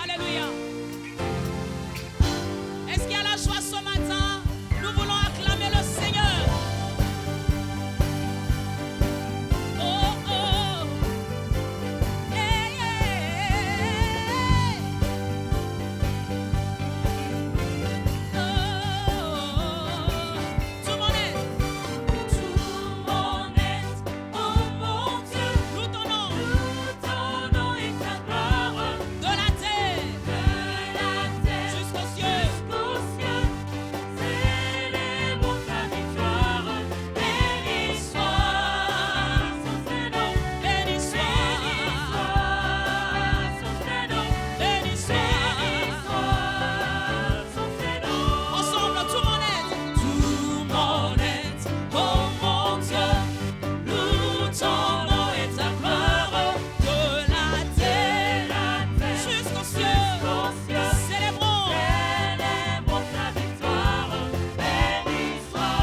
Alléluia. Est-ce qu'il y a la joie ce matin? Nous voulons acclamer le Seigneur. Oh, oh. Hey, hey, hey. Oh, tout mon être, oh mon Dieu, loue ton nom et ta gloire, de la terre jusqu'aux cieux. Célébrons ta victoire. Béni soit son prénom, béni soit son prénom, béni soit son prénom. Ensemble, tout mon être, oh mon Dieu, loue ton nom et ta gloire, de la terre jusqu'aux cieux. Célébrons ta victoire. Béni soit,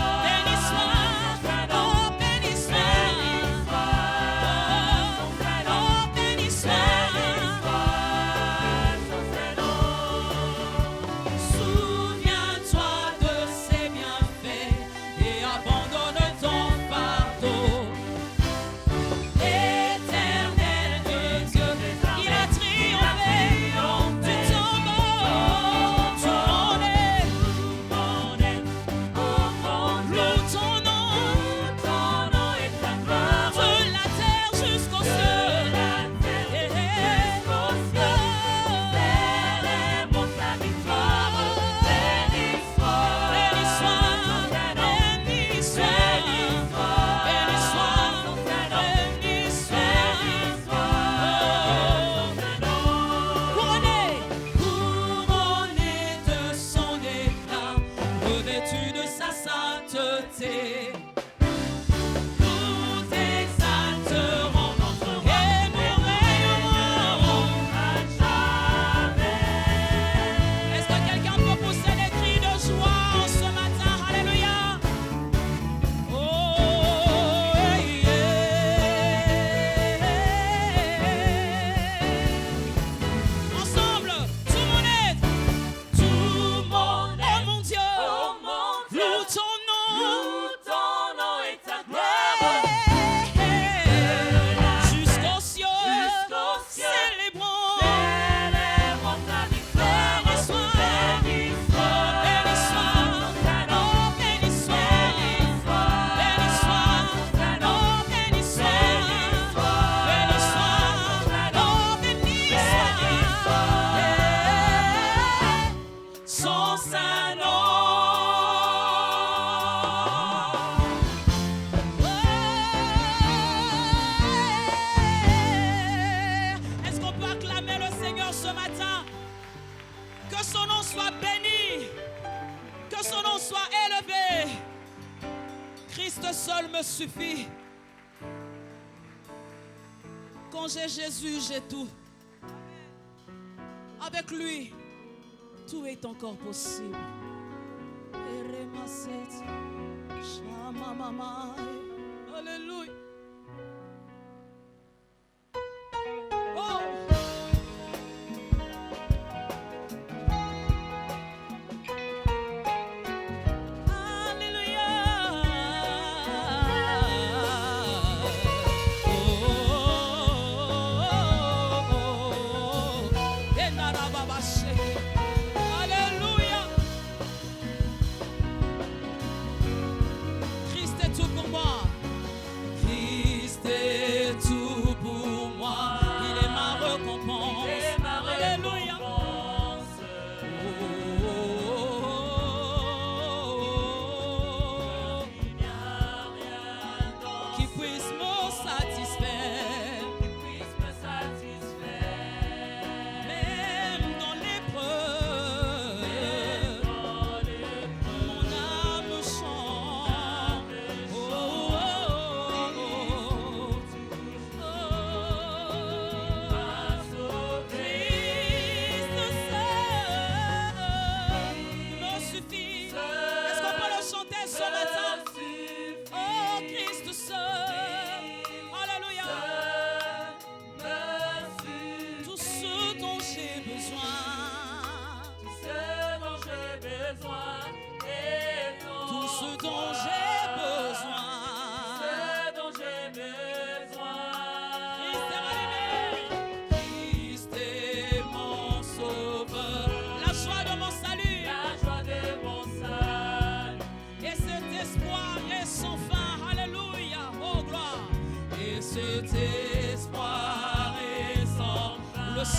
oh béni soit, oh béni soit. Souviens-toi de ses bienfaits et abandonne ton fardeau. Éternel Dieu, il a triomphé du tombeau. Tout mon être, oh mon Dieu, loue ton nom et ta gloire, de la terre jusqu'aux cieux. Célébrons ta victoire. Béni soit, béni soit, béni soit, béni soit. Couronné de son éclat, revêtu de sa sainteté, nous exalterons et nous rayonnerons à jamais. Est-ce que quelqu'un peut pousser des cris de joie en ce matin? Alléluia. Oh, yeah. Ensemble, tout mon être, oh mon Dieu, loue ton nom et ta gloire, jusqu'aux cieux. Célébrons ta victoire. Béni soit, béni soit, oh béni soit, béni soit, oh béni soit, béni soit, oh béni soit, son saint nom. Est-ce qu'on peut acclamer le Seigneur ce matin? Que son nom soit béni, que son nom soit élevé. Christ seul me suffit. Quand j'ai Jésus, j'ai tout. Avec lui, tout est encore possible. Alléluia. Oh. Alléluia. Alléluia. Christ est tout pour moi. Christ est tout pour moi. Il est ma récompense. Alléluia. Qui puisse me satisfaire. Même dans l'épreuve.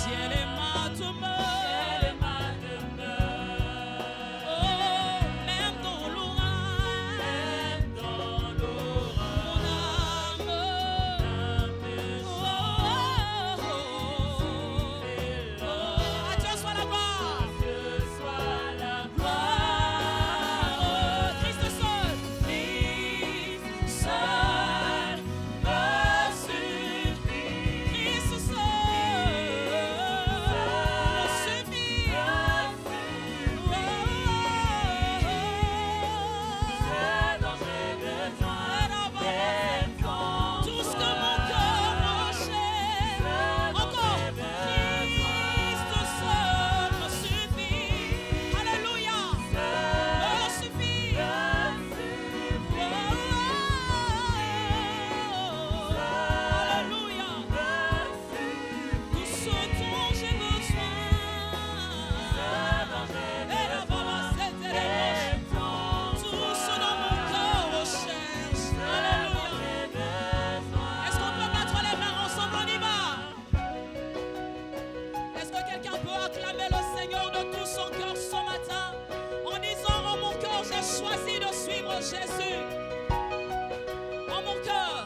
ciel est ma demeure. Jésus, en mon cœur,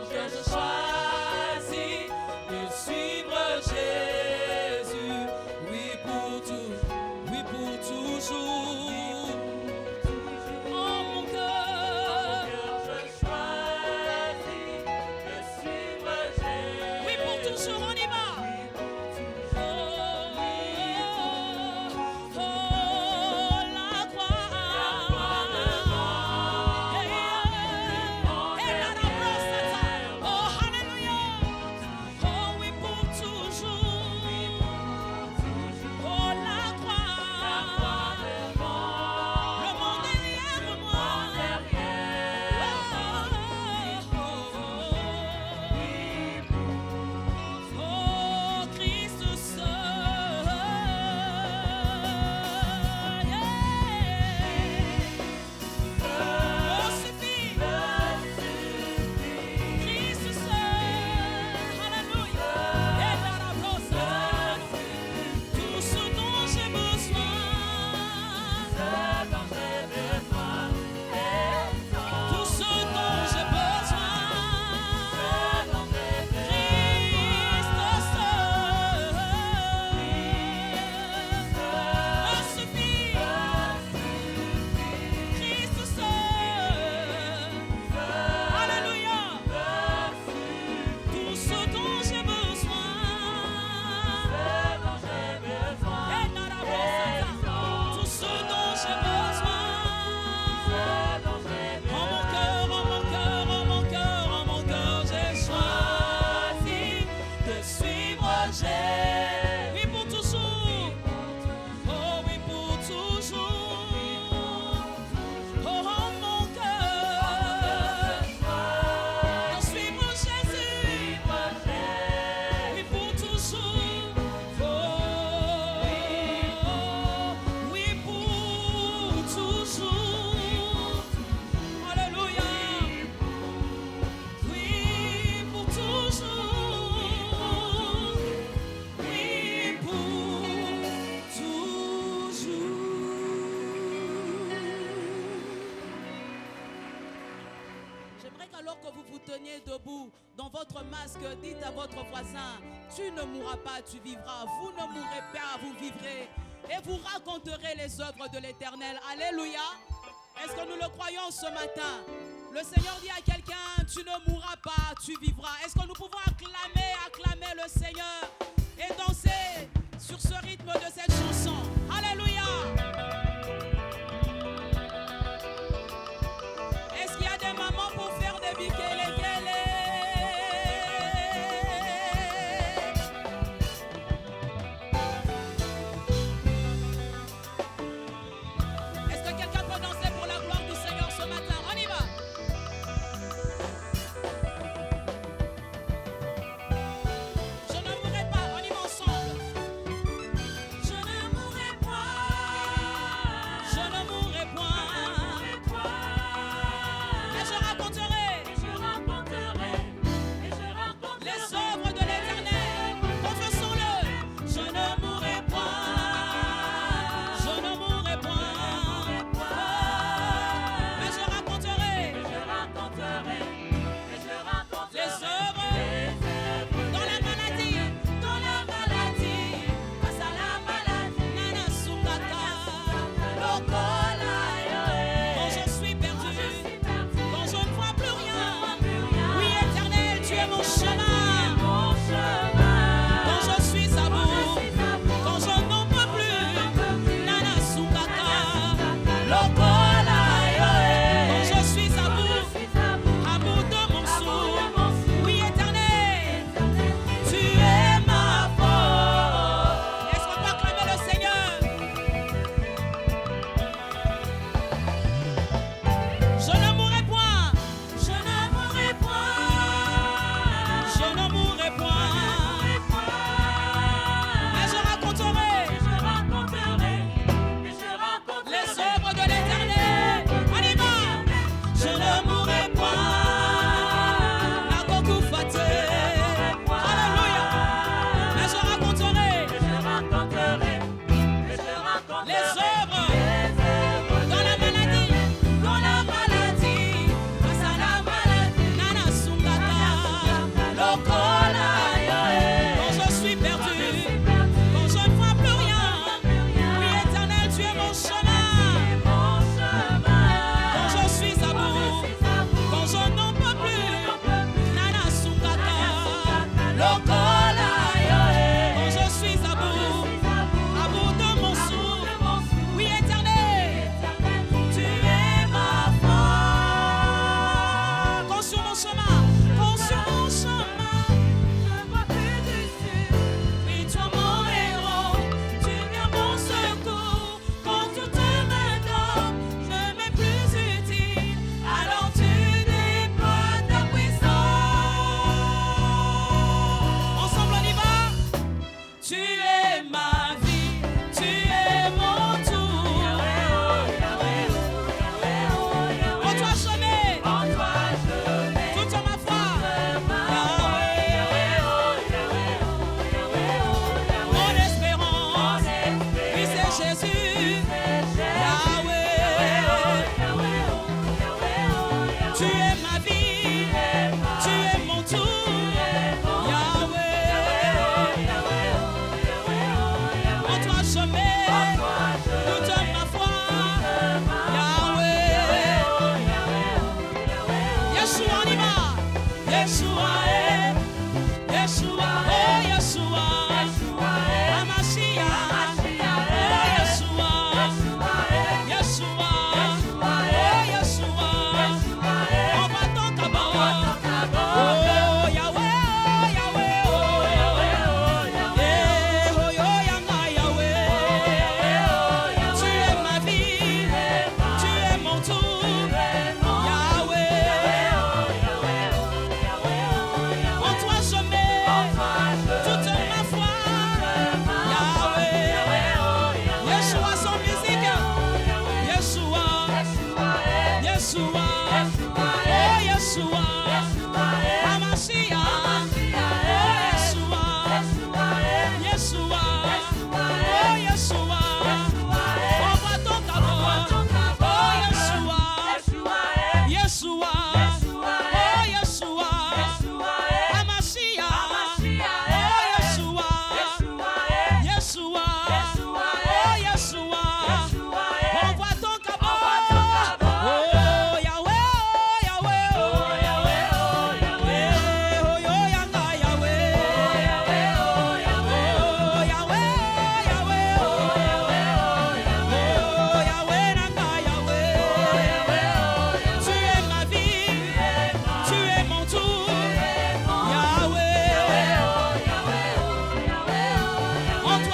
que je choisis de suivre Jésus, oui pour tout, oui pour toujours. En mon cœur, je choisis de suivre Jésus, oui pour toujours, on y va. Debout dans votre masque, dites à votre voisin: tu ne mourras pas, tu vivras. Vous ne mourrez pas, vous vivrez. Et vous raconterez les œuvres de l'Éternel. Alléluia. Est-ce que nous le croyons ce matin? Le Seigneur dit à quelqu'un: tu ne mourras pas, tu vivras. Est-ce que nous pouvons acclamer le Seigneur et danser sur ce rythme de cette chanson? Alléluia. Est-ce qu'il y a des mamans pour faire des bikélés? Je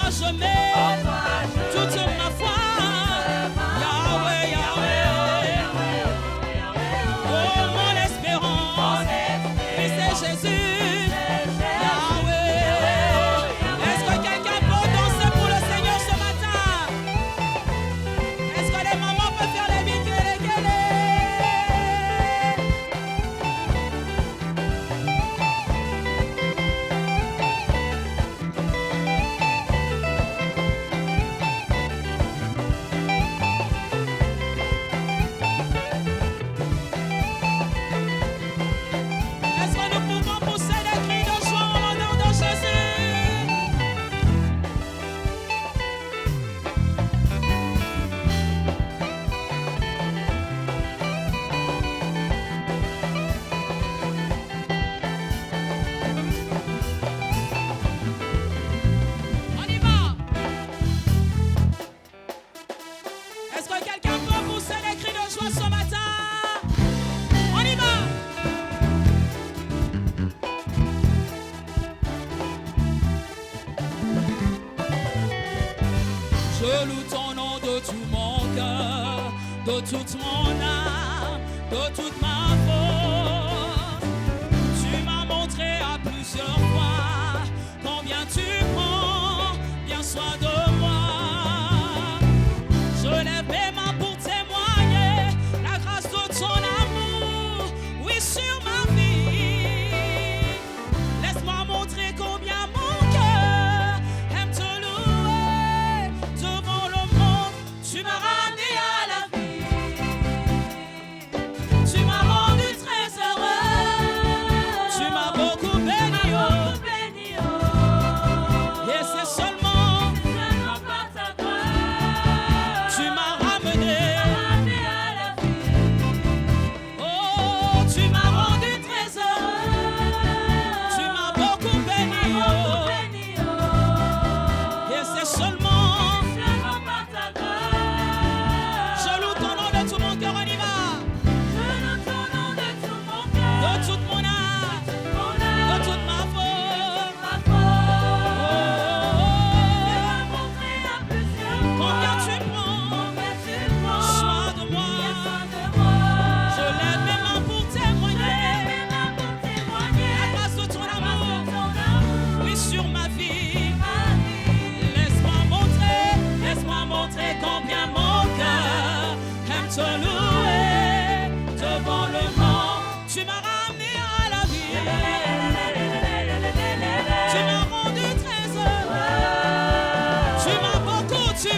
je mets toute ma foi. Yahweh, Yahweh. Oh, mon espérance, oui, c'est Jésus. Yahweh. Est-ce que quelqu'un peut danser pour le Seigneur ce matin? Est-ce que les mamans peuvent faire les mikele-kele? Est-ce que nous pouvons pousser des cris de joie au nom de Jésus? On y va. Est-ce que quelqu'un peut pousser des cris de joie ce matin? On y va. Je loue ton nom de tout mon cœur, de toute mon âme, de toute ma force. Tu m'as montré à plusieurs fois combien tu prends bien soin de moi. Je lève mes mains pour témoigner la grâce de ton amour, oui, sur ma vie. Laisse-moi montrer combien mon cœur aime te louer devant le monde. Tu m'as ramené à la vie. Tu m'as rendu très heureux. Tu m'as beaucoup béni, oh. Et c'est seulement par ta grâce. Tu m'as ramené à la vie. Oh, tu m'as rendu très heureux. Tu m'as beaucoup béni, oh. Et c'est seulement par ta grâce. Je loue ton nom de tout mon cœur, on y va. Je loue ton nom de tout mon cœur, de toute mon âme, de toute ma force. Combien tu prends soin de moi. Je lève mes mains pour témoigner la grâce de ton amour, oui, sur ma vie. Laisse-moi montrer combien mon cœur aime te louer devant le monde. Tu m'as ramené à la vie. Tu m'as rendu très heureux. Tu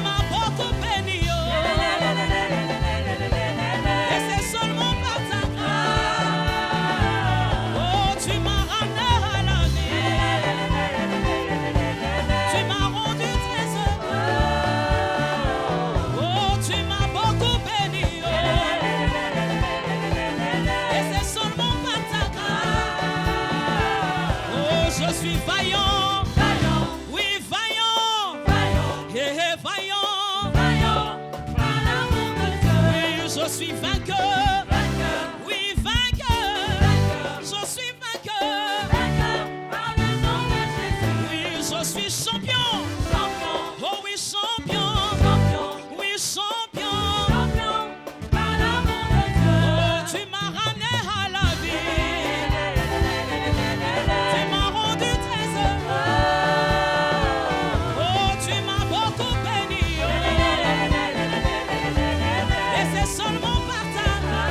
m'as beaucoup béni, oh. Et c'est seulement par ta grâce. Oh, tu m'as ramené à la vie. Tu m'as rendu très heureux. Oh, tu m'as beaucoup béni, oh. Et c'est seulement par ta grâce. Oh, je suis vaillant. Oui, vaillant. Vaillant. Oui, je suis vainqueur. Oui, vainqueur. Je suis vainqueur. Oui, je suis champion. Oh oui, champion. Oui, champion. Oh, tu m'as ramené à la vie. Tu m'as rendu très heureux. Oh, tu m'as beaucoup béni, oh. Et c'est seulement par ta grâce.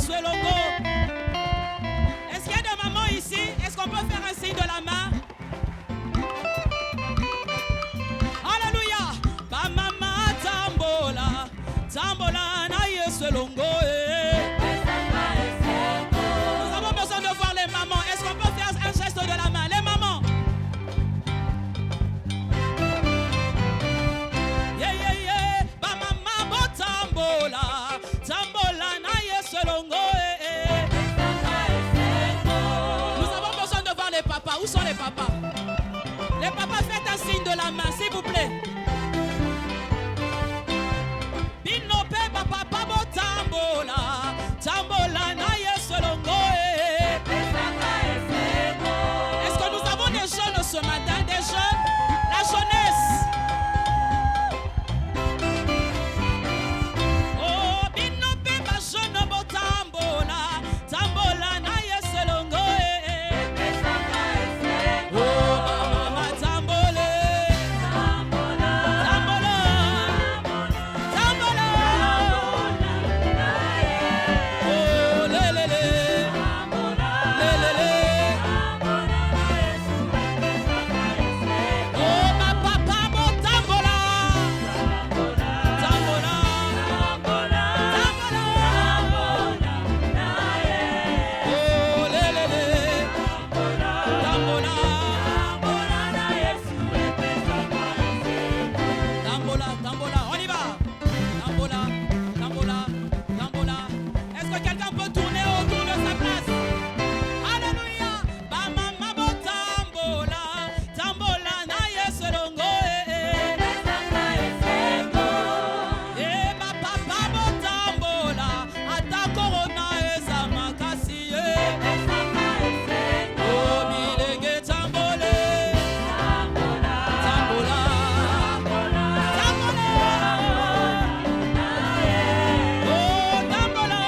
Yesu elongo. Est-ce qu'il y a des mamans ici? Est-ce qu'on peut faire un signe de la main? Alléluia. Ba mama tambola, tambola na Yesu elongo. Nous avons besoin de voir les mamans. Est-ce qu'on peut faire un geste de la main? Les mamans. Yeah, yeah, yeah. Ba mama bo tambola, tambola na Yesu elongo. Nous avons besoin de voir les papas. Où sont les papas? Les papas, faites un signe de la main, s'il vous plaît. Binope papa bo tambola, tambola na Yesu elongo. Est-ce que nous avons des jeunes ce matin? Des jeunes? La jeunesse. Oh, binope ba jeune bo tambola, tambola na Yesu elongo. Oh, mama tambole, tambola, tambola. Oh, le le le, le le le. Oh, ma papa bo tambola, tambola, tambola. Oh, le le le, tambola, tambola, tambola. On y va. Tambola, tambola, tambola. Est-ce que quelqu'un peut tourner autour de sa place? Alléluia. Ba mama bo tambola, tambola na Yesu elongo. Eh, ba papa bo tambola, ata corona eza makasi. Oh, bilenge tambole, tambola, tambola. Oh, tambola,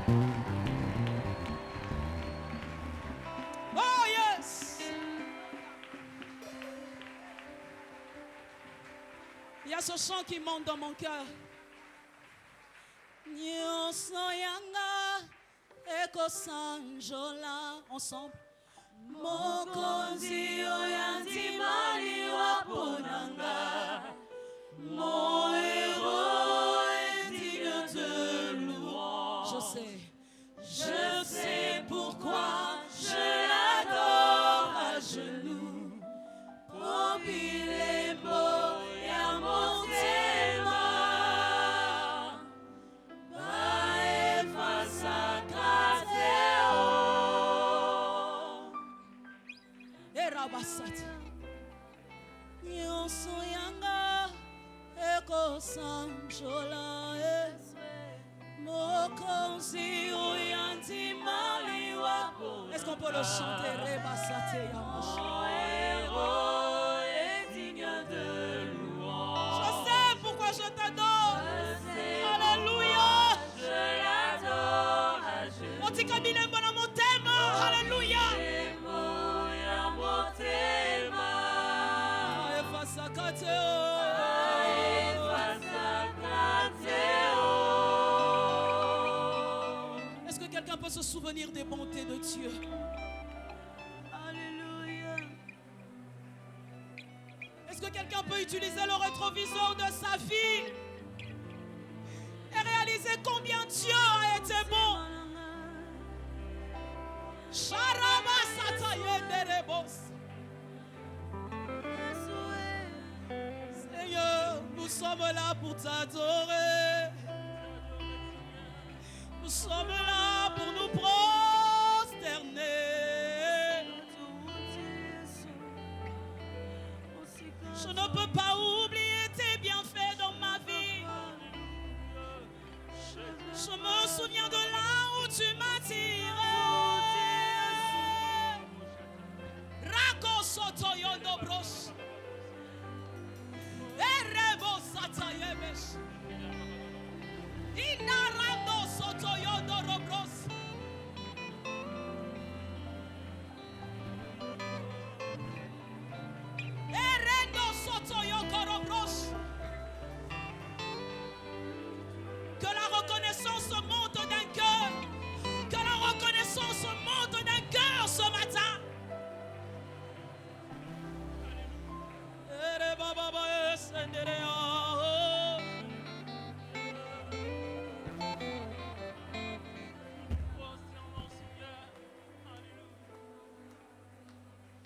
Oh yes. Il y a ce chant qui monte dans mon cœur. Nyonso yanga eko sanjola ensemble. Mokonzi oyandimali waponanga. Mon héros est digne de louange. Je sais pourquoi je l'adore à genoux. Pompilemo ya montema. Bae fasa kateo. Erabasat. Nyonso yanga eko sanjola. Mokonzi oyandimali wapo. Est-ce qu'on peut le chanter? Rebasate yamosh. Mon héros est digne de louange. Je sais pourquoi je t'adore. Alléluia. Je l'adore à genoux. On dit comme il est bon à mon thème. Alléluia. Est-ce que quelqu'un peut se souvenir des bontés de Dieu? Alléluia. Est-ce que quelqu'un peut utiliser le rétroviseur de sa vie et réaliser combien Dieu a été bon? Seigneur, nous sommes là pour t'adorer. Nous sommes là pour nous prosterner. Je ne peux pas oublier tes bienfaits dans ma vie. Je me souviens de là où tu m'as tiré. Rako soto yondo bros. Erebo satayebesh. Inarando soto yondo robros. Erendo soto yoko robros. Que la reconnaissance monte d'un cœur. Que la reconnaissance monte d'un cœur ce matin.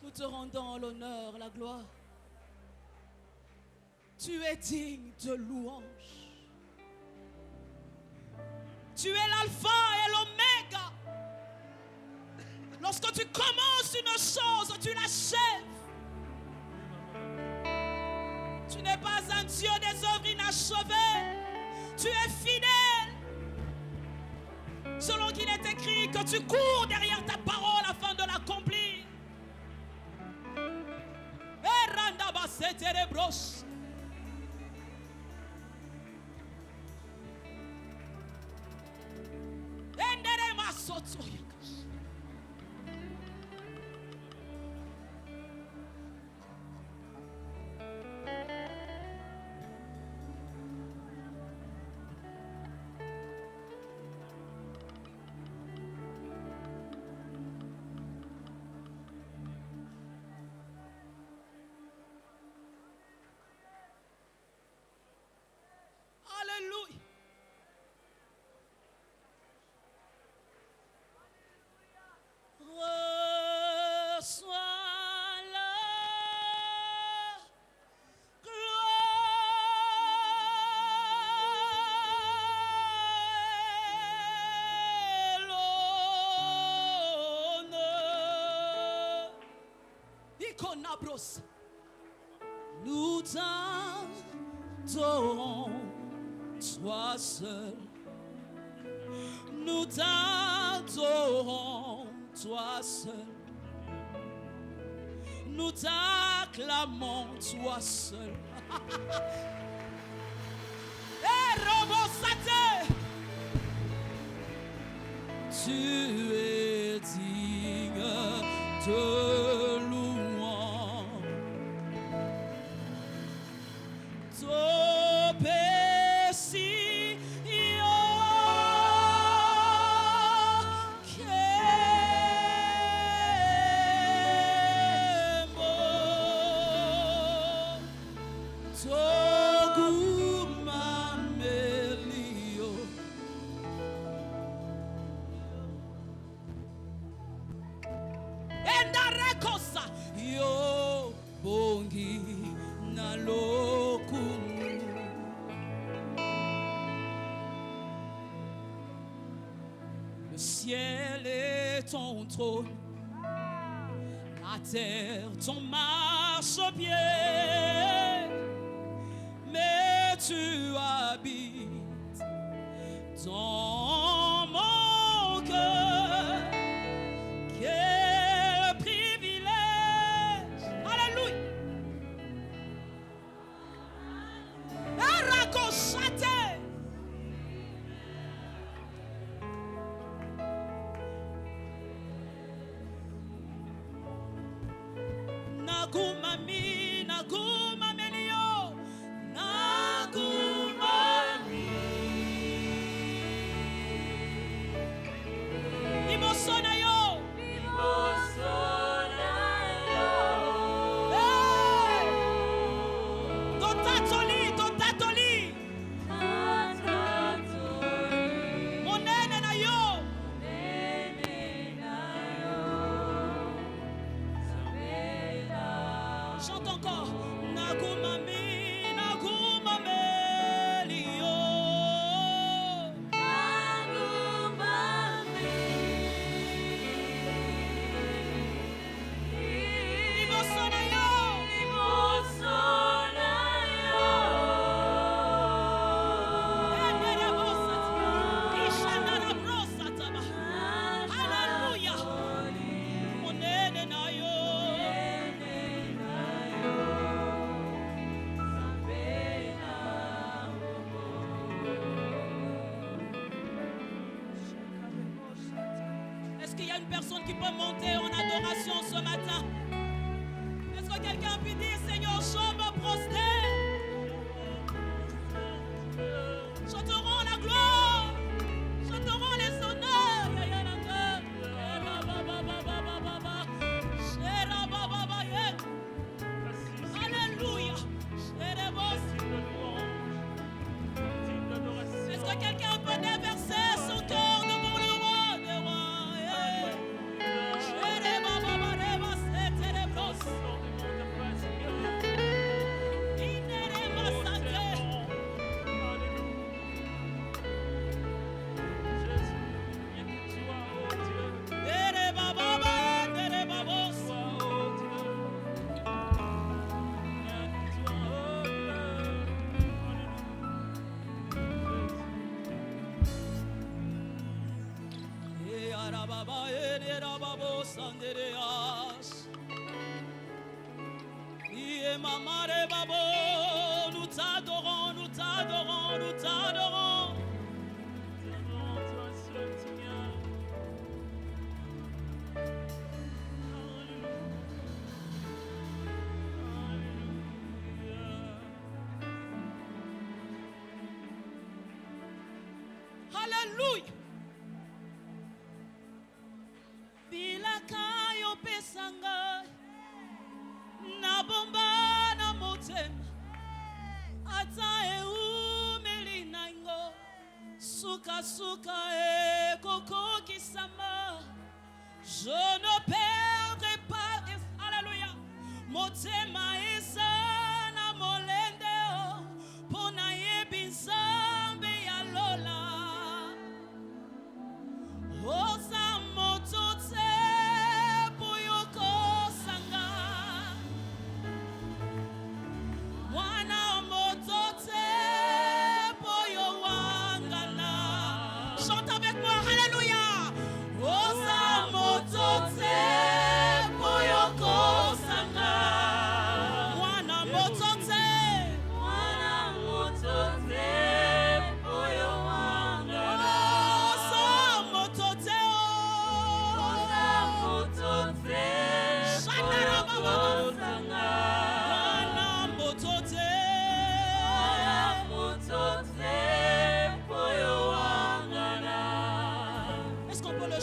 Nous te rendons l'honneur, la gloire. Tu es digne de louange. Tu es l'alpha et l'oméga. Lorsque tu commences une chose, tu l'achèves. Tu n'es pas un Dieu des œuvres inachevées. Tu es fidèle. Selon qu'il est écrit que tu cours derrière ta parole afin de l'accomplir. Alléluia. Reçois la gloire et l'honneur. Iconabros. Nous t'adorons. Toi seul, nous t'adorons, toi seul, nous t'acclamons, toi seul. tu es digne de louange. Yo bongi na lokumu. Le ciel est ton trône, la terre ton marchepied, mais tu habites dans mon cœur. Quel privilège! Alléluia! Aragoshate! Nagumami, nagumamelio, nagumami. Imosona yo. Hey! Dotatoli, dotatoli. Monene na yo. Chante encore. Nagumami, nagumamelio. Imosona yo. Enere bosati. Ishanara brosataba. Hallelujah. Monene na yo. Est-ce qu'il y a une personne qui peut monter en adoration ce matin? Est-ce que quelqu'un peut dire, Seigneur, je me prosterne? Chanterons la gloire, chanterons les honneurs. Alléluia. Est-ce que quelqu'un peut déverser son cœur devant le roi des rois? Mamare babo, nous t'adorons, nous t'adorons, nous t'adorons. Toi seul, Seigneur. Alléluia. Bilakayo pesanga na bomba na motema ata eumeli nango suka suka e koko kisama. Je ne perdrai pas. Alléluia. Motema isa na molende pona yebi nzambe ya lola.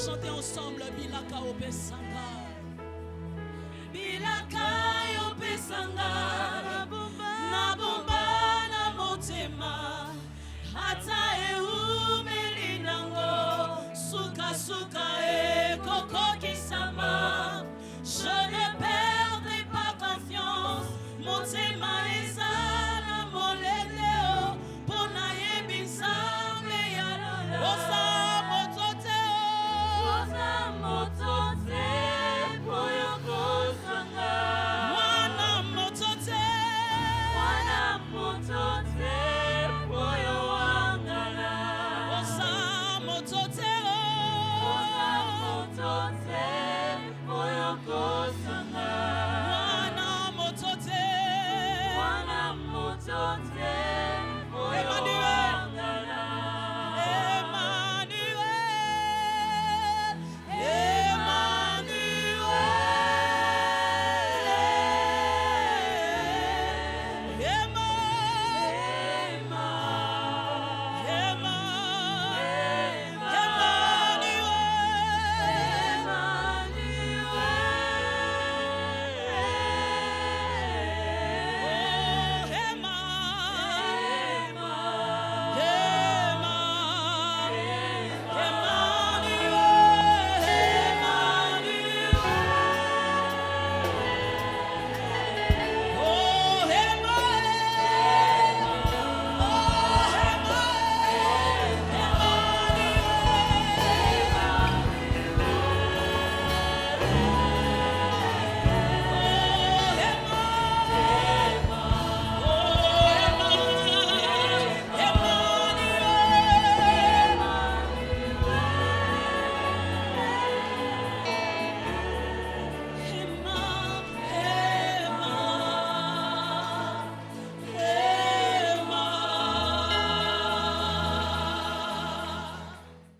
chanter ensemble Bilaka Opesanga.